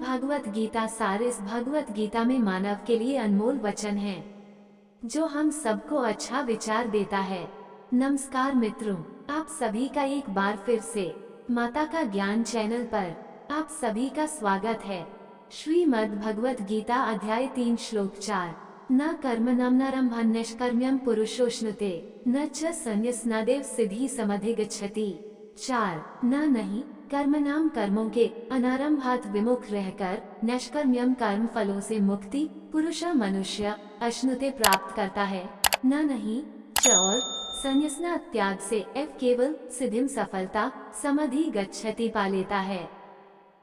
भागवत गीता सार। इस भगवत गीता में मानव के लिए अनमोल वचन है जो हम सबको अच्छा विचार देता है। नमस्कार मित्रों, आप सभी का एक बार फिर से माता का ज्ञान चैनल पर आप सभी का स्वागत है। श्रीमद् भगवत गीता अध्याय 3 श्लोक 4। न कर्मणं नरम्भं निष्कर्म्यं पुरुषोश्नुते न च संन्यासनादेव सिद्धि समधिगच्छति। 4 न नहीं कर्मनाम कर्मों के अनारंभात विमुख रहकर निष्कर्म्यम कर्म फलों से मुक्ति पुरुष मनुष्य अश्नुते प्राप्त करता है। न नहीं च और संन्यासना त्याग से केवल सिद्धिम सफलता समधि गच्छति पा लेता है।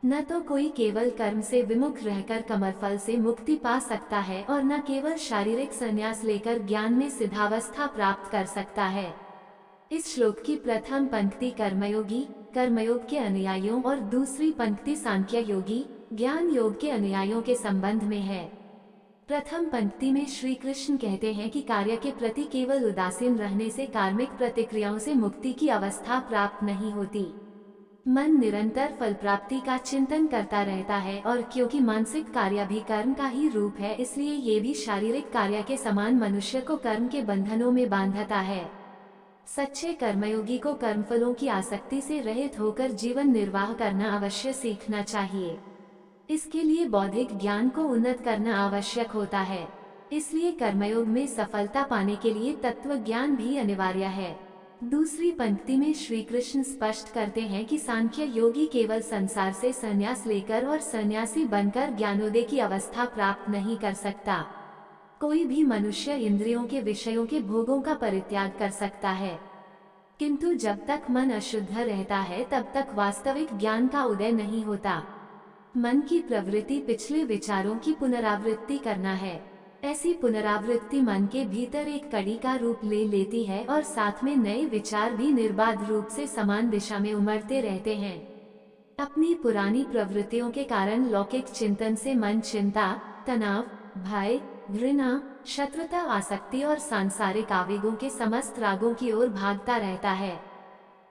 न तो कोई केवल कर्म से विमुख रहकर कमरफल से मुक्ति पा सकता है और न केवल शारीरिक संन्यास लेकर ज्ञान में सिद्धावस्था प्राप्त कर सकता है। इस श्लोक की प्रथम पंक्ति कर्मयोग के अनुयायियों और दूसरी पंक्ति सांख्य योगी ज्ञान योग के अनुयायियों के संबंध में है। प्रथम पंक्ति में श्री कृष्ण कहते हैं कि कार्य के प्रति केवल उदासीन रहने से कार्मिक प्रतिक्रियाओं से मुक्ति की अवस्था प्राप्त नहीं होती। मन निरंतर फल प्राप्ति का चिंतन करता रहता है और क्योंकि मानसिक कार्य भी कर्म का ही रूप है, इसलिए ये भी शारीरिक कार्य के समान मनुष्य को कर्म के बंधनों में बांधता है। सच्चे कर्मयोगी को कर्मफलों की आसक्ति से रहित होकर जीवन निर्वाह करना अवश्य सीखना चाहिए। इसके लिए बौद्धिक ज्ञान को उन्नत करना आवश्यक होता है। इसलिए कर्मयोग में सफलता पाने के लिए तत्व ज्ञान भी अनिवार्य है। दूसरी पंक्ति में श्री कृष्ण स्पष्ट करते हैं कि सांख्य योगी केवल संसार से संन्यास लेकर और सन्यासी बनकर ज्ञानोदय की अवस्था प्राप्त नहीं कर सकता। कोई भी मनुष्य इंद्रियों के विषयों के भोगों का परित्याग कर सकता है, किंतु जब तक मन अशुद्ध रहता है तब तक वास्तविक ज्ञान का उदय नहीं होता। मन की प्रवृत्ति पिछले विचारों की पुनरावृत्ति करना है। ऐसी पुनरावृत्ति मन के भीतर एक कड़ी का रूप ले लेती है और साथ में नए विचार भी निर्बाध रूप से समान दिशा में उमड़ते रहते हैं। अपनी पुरानी प्रवृत्तियों के कारण लौकिक चिंतन से मन चिंता, तनाव, भय, घृणा, शत्रुता, आसक्ति और सांसारिक आवेगों के समस्त रागों की ओर भागता रहता है।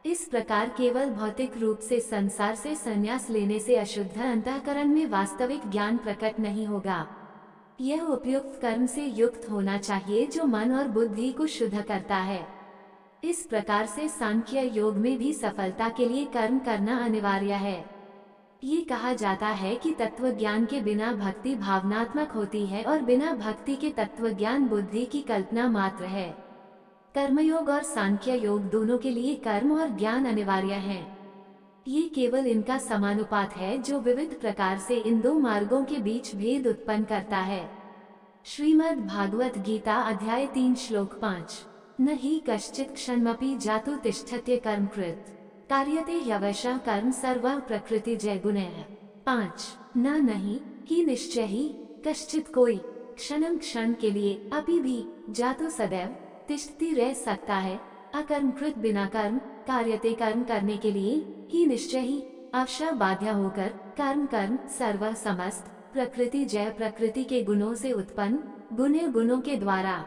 इस प्रकार केवल भौतिक रूप से संसार से संन्यास लेने से अशुद्ध अंतःकरण में वास्तविक ज्ञान प्रकट नहीं होगा। यह उपयुक्त कर्म से युक्त होना चाहिए जो मन और बुद्धि को शुद्ध करता है। इस प्रकार से सांख्य योग में भी सफलता के लिए कर्म करना अनिवार्य है। ये कहा जाता है कि तत्व ज्ञान के बिना भक्ति भावनात्मक होती है और बिना भक्ति के तत्व ज्ञान बुद्धि की कल्पना मात्र है। कर्मयोग और सांख्य योग दोनों के लिए कर्म और ज्ञान अनिवार्य हैं। ये केवल इनका समानुपात है जो विविध प्रकार से इन दो मार्गों के बीच भेद उत्पन्न करता है। श्रीमद् भागवत गीता अध्याय 3 श्लोक 5। न हि कश्चित् क्षणमपि जातु तिष्ठत्य कर्मकृत् कार्यते ह्यवशः कर्म सर्वः प्रकृति जय गुणैः। 5 न नहीं ही निश्चय ही कश्चित कोई क्षण के लिए अभी भी जातु सदैव तिष्ठती रह सकता है अकर्मकृत बिना कर्म कार्यते कर्म करने के लिए ही निश्चय ही अवश्य बाध्य होकर कर्म सर्व समस्त प्रकृति जय प्रकृति के गुणों से उत्पन्न गुणों के द्वारा।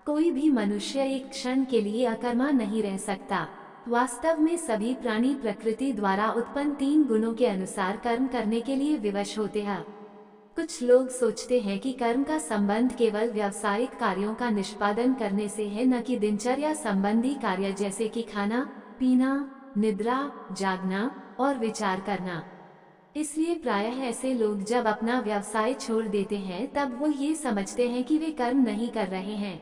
कोई भी मनुष्य एक क्षण के लिए अकर्मा नहीं रह सकता। वास्तव में सभी प्राणी प्रकृति द्वारा उत्पन्न 3 गुणों के अनुसार कर्म करने के लिए विवश होते हैं। कुछ लोग सोचते हैं कि कर्म का संबंध केवल व्यावसायिक कार्यों का निष्पादन करने से है, न कि दिनचर्या संबंधी कार्य जैसे कि खाना पीना, निद्रा, जागना और विचार करना। इसलिए प्रायः ऐसे लोग जब अपना व्यवसाय छोड़ देते हैं तब वो ये समझते हैं कि वे कर्म नहीं कर रहे हैं।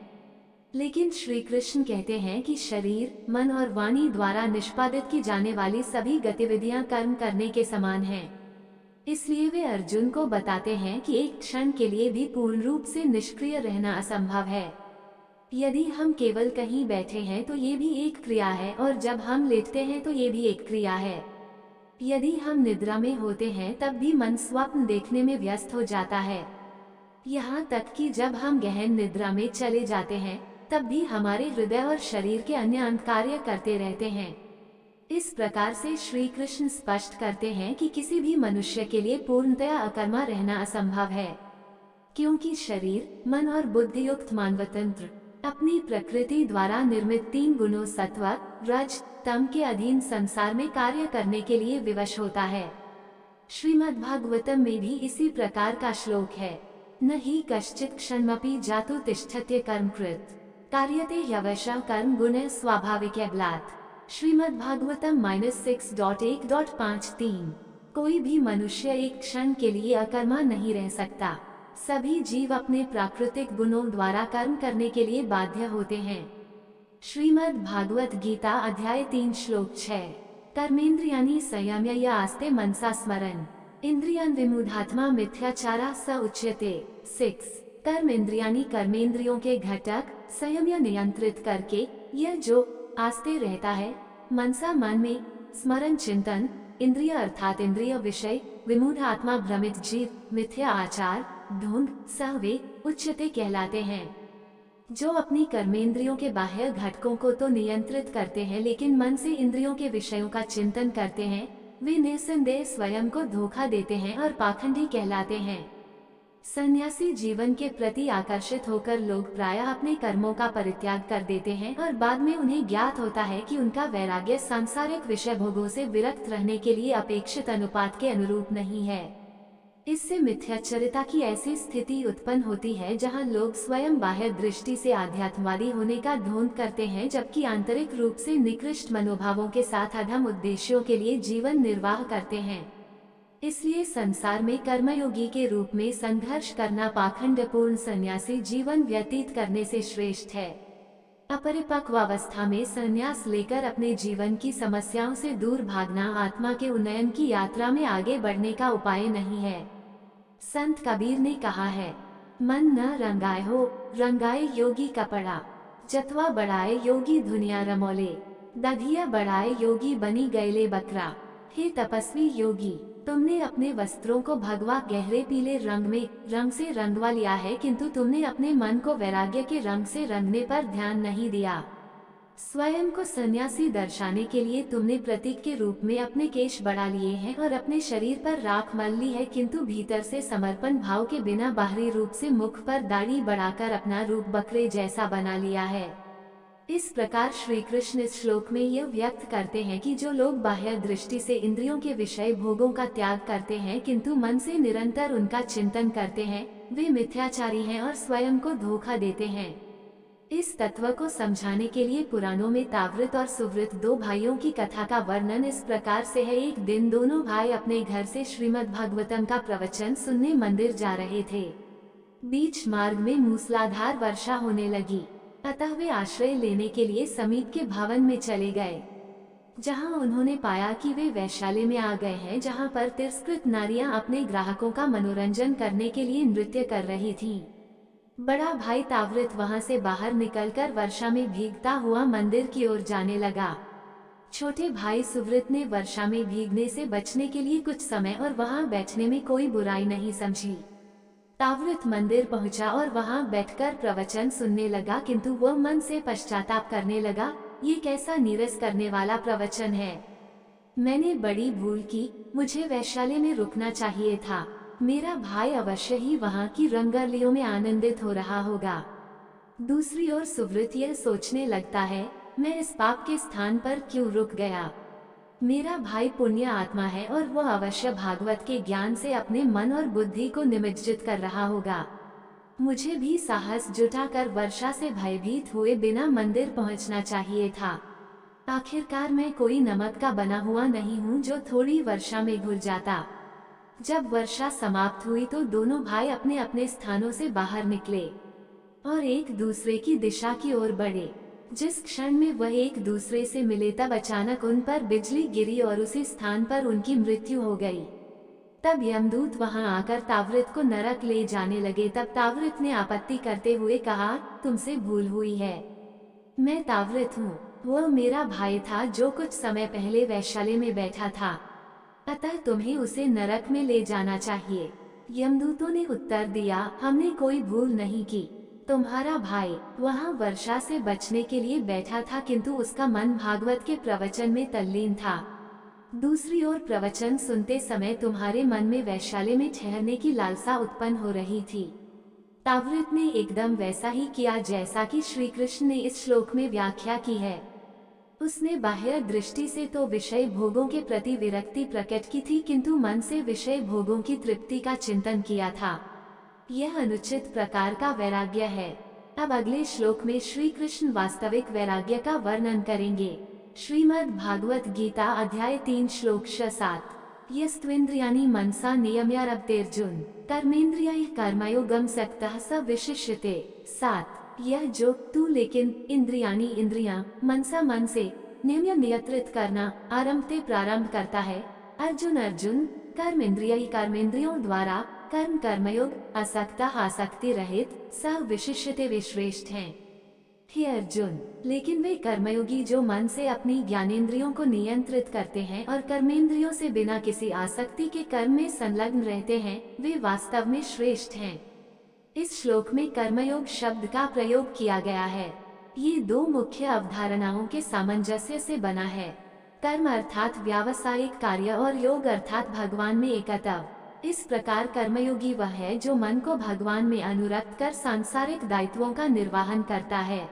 लेकिन श्री कृष्ण कहते हैं कि शरीर, मन और वाणी द्वारा निष्पादित की जाने वाली सभी गतिविधियां कर्म करने के समान हैं। इसलिए वे अर्जुन को बताते हैं कि एक क्षण के लिए भी पूर्ण रूप से निष्क्रिय रहना असंभव है। यदि हम केवल कहीं बैठे हैं तो ये भी एक क्रिया है और जब हम लेटते हैं तो ये भी एक क्रिया है। यदि हम निद्रा में होते हैं तब भी मन स्वप्न देखने में व्यस्त हो जाता है। यहाँ तक कि जब हम गहन निद्रा में चले जाते हैं तब भी हमारे हृदय और शरीर के अन्य अंग कार्य करते रहते हैं। इस प्रकार से श्री कृष्ण स्पष्ट करते हैं कि किसी भी मनुष्य के लिए पूर्णतया अकर्मा रहना असंभव है, क्योंकि शरीर, मन और बुद्धि युक्त मानवतंत्र अपनी प्रकृति द्वारा निर्मित 3 गुणों सत्व, रज, तम के अधीन संसार में कार्य करने के लिए विवश होता है। श्रीमद्भागवतम में भी इसी प्रकार का श्लोक है। न ही कश्चित् क्षणमपि जातु तिष्ठत्य कर्मकृत कार्यते ह्यवशः कर्म गुणः स्वाभाविकब्लात्। श्रीमद्भागवतम -6.1.53। कोई भी मनुष्य एक क्षण के लिए अकर्मा नहीं रह सकता। सभी जीव अपने प्राकृतिक गुणों द्वारा कर्म करने के लिए बाध्य होते हैं। श्रीमद् भागवत गीता अध्याय 3 श्लोक 6। कर्मेन्द्रियाणि संयम्य आस्ते मनसा स्मरन् इंद्रियान् विमूढात्मा मिथ्याचारा स उच्यते। 6। कर्म इंद्रियाणि कर्मेंद्रियों के घटक संयम्य नियंत्रित करके यह जो आस्ते रहता है मनसा मन में, स्मरण चिंतन, इंद्रिय अर्थात इंद्रिय विषय, विमूढ़ आत्मा भ्रमित जीव, मिथ्या आचार ढोंग सहवे उच्यते कहलाते हैं। जो अपनी कर्मेंद्रियों के बाह्य घटकों को तो नियंत्रित करते हैं लेकिन मन से इंद्रियों के विषयों का चिंतन करते हैं, वे निस्संदेह स्वयं को धोखा देते हैं और पाखंडी कहलाते हैं। सन्यासी जीवन के प्रति आकर्षित होकर लोग प्रायः अपने कर्मों का परित्याग कर देते हैं और बाद में उन्हें ज्ञात होता है कि उनका वैराग्य सांसारिक विषय भोगों से विरक्त रहने के लिए अपेक्षित अनुपात के अनुरूप नहीं है। इससे मिथ्याचरिता की ऐसी स्थिति उत्पन्न होती है जहां लोग स्वयं बाह्य दृष्टि से आध्यात्मवादी होने का ढोंग करते हैं जबकि आंतरिक रूप से निकृष्ट मनोभावों के साथ अधम उद्देश्यों के लिए जीवन निर्वाह करते हैं। इसलिए संसार में कर्मयोगी के रूप में संघर्ष करना पाखंडपूर्ण सन्यासी जीवन व्यतीत करने से श्रेष्ठ है। अपरिपक्व अवस्था में संन्यास लेकर अपने जीवन की समस्याओं से दूर भागना आत्मा के उन्नयन की यात्रा में आगे बढ़ने का उपाय नहीं है। संत कबीर ने कहा है, मन न रंगाए हो रंगाए योगी कपड़ा, जतवा बढ़ाए योगी दुनिया रमोले, दधिया बढ़ाए योगी बनी गैले बकरा। हे तपस्वी योगी, तुमने अपने वस्त्रों को भगवा गहरे पीले रंग से रंगवा लिया है किंतु तुमने अपने मन को वैराग्य के रंग से रंगने पर ध्यान नहीं दिया। स्वयं को सन्यासी दर्शाने के लिए तुमने प्रतीक के रूप में अपने केश बढ़ा लिए हैं और अपने शरीर पर राख मल ली है किंतु भीतर से समर्पण भाव के बिना बाहरी रूप से मुख पर दाढ़ी बढ़ाकर अपना रूप बकरे जैसा बना लिया है। इस प्रकार श्री कृष्ण इस श्लोक में यह व्यक्त करते हैं कि जो लोग बाह्य दृष्टि से इंद्रियों के विषय भोगों का त्याग करते हैं किंतु मन से निरंतर उनका चिंतन करते हैं, वे मिथ्याचारी हैं और स्वयं को धोखा देते हैं। इस तत्व को समझाने के लिए पुराणों में तावृत और सुवृत दो भाइयों की कथा का वर्णन इस प्रकार से है। एक दिन दोनों भाई अपने घर से श्रीमद् भागवतम का प्रवचन सुनने मंदिर जा रहे थे। बीच मार्ग में मूसलाधार वर्षा होने लगी, अतः वे आश्रय लेने के लिए समीप के भवन में चले गए, जहां उन्होंने पाया कि वे वैश्यालय में आ गए हैं जहां पर तिरस्कृत नारियां अपने ग्राहकों का मनोरंजन करने के लिए नृत्य कर रही थीं। बड़ा भाई तावृत वहां से बाहर निकलकर वर्षा में भीगता हुआ मंदिर की ओर जाने लगा। छोटे भाई सुवृत ने वर्षा में भीगने से बचने के लिए कुछ समय और वहां बैठने में कोई बुराई नहीं समझी। तावृत मंदिर पहुंचा और वहां बैठकर प्रवचन सुनने लगा किंतु वह मन से पश्चाताप करने लगा, ये कैसा नीरस करने वाला प्रवचन है। मैंने बड़ी भूल की, मुझे वैश्यालय में रुकना चाहिए था। मेरा भाई अवश्य ही वहां की रंगरलियों में आनंदित हो रहा होगा। दूसरी ओर सुवृत यह सोचने लगता है, मैं इस पाप के स्थान पर क्यों रुक गया। मेरा भाई पुण्य आत्मा है और वह अवश्य भागवत के ज्ञान से अपने मन और बुद्धि को निमज्जित कर रहा होगा। मुझे भी साहस जुटाकर वर्षा से भयभीत हुए बिना मंदिर पहुंचना चाहिए था। आखिरकार मैं कोई नमक का बना हुआ नहीं हूँ जो थोड़ी वर्षा में घुल जाता। जब वर्षा समाप्त हुई तो दोनों भाई अपने अपने स्थानों से बाहर निकले और एक दूसरे की दिशा की ओर बढ़े। जिस क्षण में वह एक दूसरे से मिले तब अचानक उन पर बिजली गिरी और उसी स्थान पर उनकी मृत्यु हो गई। तब यमदूत वहां आकर तावृत को नरक ले जाने लगे। तब तावृत ने आपत्ति करते हुए कहा, तुमसे भूल हुई है, मैं तावृत हूँ, वह मेरा भाई था जो कुछ समय पहले वैश्यालय में बैठा था, अतः तुम्हें उसे नरक में ले जाना चाहिए। यमदूतों ने उत्तर दिया, हमने कोई भूल नहीं की। तुम्हारा भाई वहां वर्षा से बचने के लिए बैठा था किंतु उसका मन भागवत के प्रवचन में तल्लीन था। दूसरी ओर प्रवचन सुनते समय तुम्हारे मन में वैश्यालय में ठहरने की लालसा उत्पन्न हो रही थी। तावृत ने एकदम वैसा ही किया जैसा कि श्री कृष्ण ने इस श्लोक में व्याख्या की है। उसने बाह्य दृष्टि से तो विषय भोगों के प्रति विरक्ति प्रकट की थी, किंतु मन से विषय भोगों की तृप्ति का चिंतन किया था। यह अनुचित प्रकार का वैराग्य है। अब अगले श्लोक में श्री कृष्ण वास्तविक वैराग्य का वर्णन करेंगे। श्रीमद् भागवत गीता अध्याय 3 श्लोक 7। यस्त्विन्द्रियाणि मनसा नियम्यारभतेर्जुन कर्मेन्द्रियैः कर्मयोगं सक्तः स विशिष्यते। 7 यह जो तू लेकिन इंद्रियाणी इंद्रियां मनसा मन से नियम नियंत्रित करना आरंभते प्रारंभ करता है। अर्जुन अर्जुन कर्मेंद्रिय कर्मेंद्रियों द्वारा कर्म कर्मयोग असक्ता आसक्ति रहित स विशिष्यते वे श्रेष्ठ हैं। हे अर्जुन, लेकिन वे कर्मयोगी जो मन से अपनी ज्ञानेंद्रियों को नियंत्रित करते हैं और कर्मेंद्रियों से बिना किसी आसक्ति के कर्म में संलग्न रहते हैं, वे वास्तव में श्रेष्ठ हैं। इस श्लोक में कर्मयोग शब्द का प्रयोग किया गया है। ये दो मुख्य अवधारणाओं के सामंजस्य से बना है। कर्म अर्थात व्यावसायिक कार्य और योग अर्थात भगवान में एकत्व। इस प्रकार कर्मयोगी वह है जो मन को भगवान में अनुरक्त कर सांसारिक दायित्वों का निर्वहन करता है।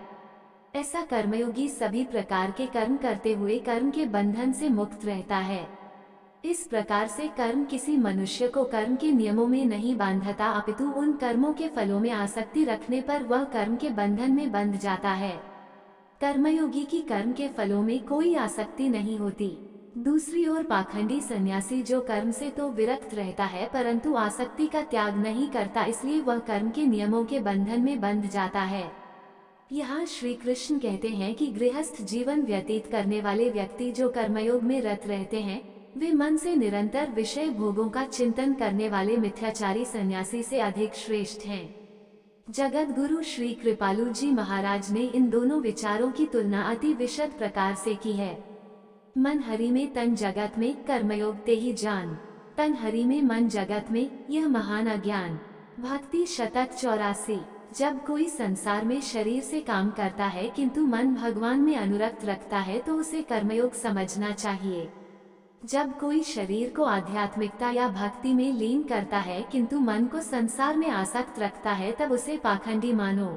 ऐसा कर्मयोगी सभी प्रकार के कर्म करते हुए कर्म के बंधन से मुक्त रहता है। इस प्रकार से कर्म किसी मनुष्य को कर्म के नियमों में नहीं बांधता, अपितु उन कर्मों के फलों में आसक्ति रखने पर वह कर्म के बंधन में बंध जाता है। कर्मयोगी की कर्म के फलों में कोई आसक्ति नहीं होती। दूसरी ओर पाखंडी सन्यासी जो कर्म से तो विरक्त रहता है परंतु आसक्ति का त्याग नहीं करता, इसलिए वह कर्म के नियमों के बंधन में बंध जाता है। यहाँ श्री कृष्ण कहते हैं कि गृहस्थ जीवन व्यतीत करने वाले व्यक्ति जो कर्मयोग में रत रहते हैं, वे मन से निरंतर विषय भोगों का चिंतन करने वाले मिथ्याचारी सन्यासी से अधिक श्रेष्ठ हैं। जगत गुरु श्री कृपालु जी महाराज ने इन दोनों विचारों की तुलना अति विशद प्रकार से की है। मन हरि में तन जगत में कर्मयोग ते ही जान, तन हरि में मन जगत में यह महान अज्ञान। भक्ति शतक 84। जब कोई संसार में शरीर से काम करता है किंतु मन भगवान में अनुरक्त रखता है तो उसे कर्मयोग समझना चाहिए। जब कोई शरीर को आध्यात्मिकता या भक्ति में लीन करता है किंतु मन को संसार में आसक्त रखता है तब उसे पाखंडी मानो।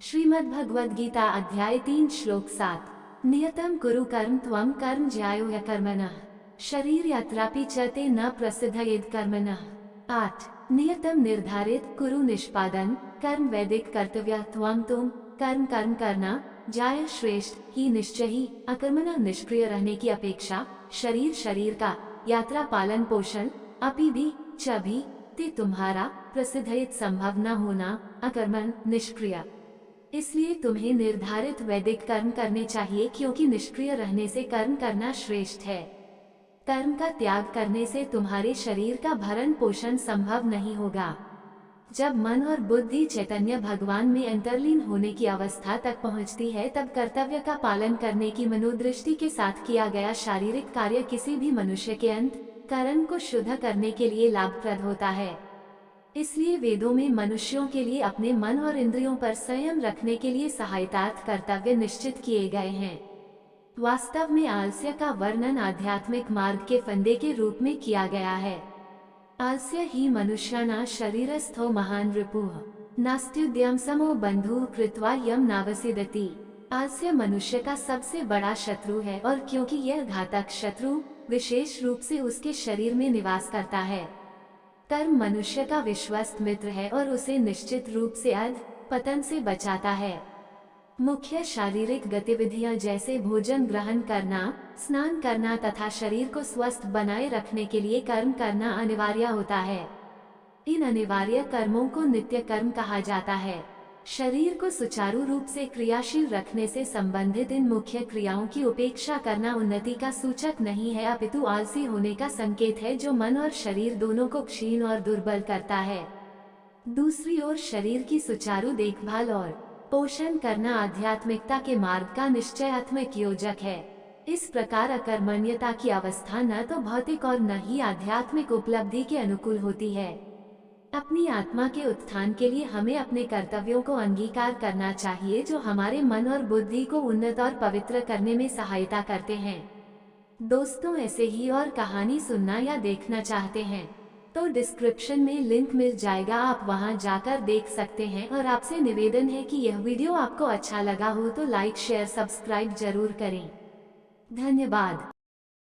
श्रीमद् भगवद गीता अध्याय 3 श्लोक 7। नियतम कुरु कर्म त्वं कर्म ज्यायो ह्य कर्मणः शरीर यात्रापि च ते न प्रसिद्धयेद कर्मणः। 8 नियतम निर्धारित कुरु निष्पादन कर्म वैदिक कर्तव्य त्वं तुम कर्म कर्म करना जाय श्रेष्ठ ही निश्चय ही अकर्मणः निष्क्रिय रहने की अपेक्षा शरीर शरीर का यात्रा पालन पोषण अपि भी च भी ते तुम्हारा प्रसिद्धयेद संभव न होना अकर्मण निष्क्रिय। इसलिए तुम्हें निर्धारित वैदिक कर्म करने चाहिए क्योंकि निष्क्रिय रहने से कर्म करना श्रेष्ठ है। कर्म का त्याग करने से तुम्हारे शरीर का भरण पोषण संभव नहीं होगा। जब मन और बुद्धि चैतन्य भगवान में अंतर्लीन होने की अवस्था तक पहुंचती है तब कर्तव्य का पालन करने की मनोदृष्टि के साथ किया गया शारीरिक कार्य किसी भी मनुष्य के अंतःकरण को शुद्ध करने के लिए लाभप्रद होता है। इसलिए वेदों में मनुष्यों के लिए अपने मन और इंद्रियों पर संयम रखने के लिए सहायतार्थ कर्तव्य निश्चित किए गए हैं। वास्तव में आलस्य का वर्णन आध्यात्मिक मार्ग के फंदे के रूप में किया गया है। आलस्य ही मनुष्याणां शरीरस्थो महान रिपुः नास्त्युद्यम समो बंधुः कृत्वा यम नावसिदति। आलस्य मनुष्य का सबसे बड़ा शत्रु है और क्योंकि यह घातक शत्रु विशेष रूप से उसके शरीर में निवास करता है। कर्म मनुष्य का विश्वस्त मित्र है और उसे निश्चित रूप से अधःपतन से बचाता है। मुख्य शारीरिक गतिविधियां जैसे भोजन ग्रहण करना, स्नान करना तथा शरीर को स्वस्थ बनाए रखने के लिए कर्म करना अनिवार्य होता है। इन अनिवार्य कर्मों को नित्य कर्म कहा जाता है। शरीर को सुचारू रूप से क्रियाशील रखने से संबंधित इन मुख्य क्रियाओं की उपेक्षा करना उन्नति का सूचक नहीं है अपितु आलसी होने का संकेत है जो मन और शरीर दोनों को क्षीण और दुर्बल करता है। दूसरी ओर शरीर की सुचारू देखभाल और पोषण करना आध्यात्मिकता के मार्ग का निश्चयात्मक योजक है। इस प्रकार अकर्मण्यता की अवस्था न तो भौतिक और न ही आध्यात्मिक उपलब्धि के अनुकूल होती है। अपनी आत्मा के उत्थान के लिए हमें अपने कर्तव्यों को अंगीकार करना चाहिए जो हमारे मन और बुद्धि को उन्नत और पवित्र करने में सहायता करते हैं। दोस्तों, ऐसे ही और कहानी सुनना या देखना चाहते हैं तो डिस्क्रिप्शन में लिंक मिल जाएगा, आप वहां जाकर देख सकते हैं। और आपसे निवेदन है कि यह वीडियो आपको अच्छा लगा हो तो लाइक शेयर सब्सक्राइब जरूर करें। धन्यवाद।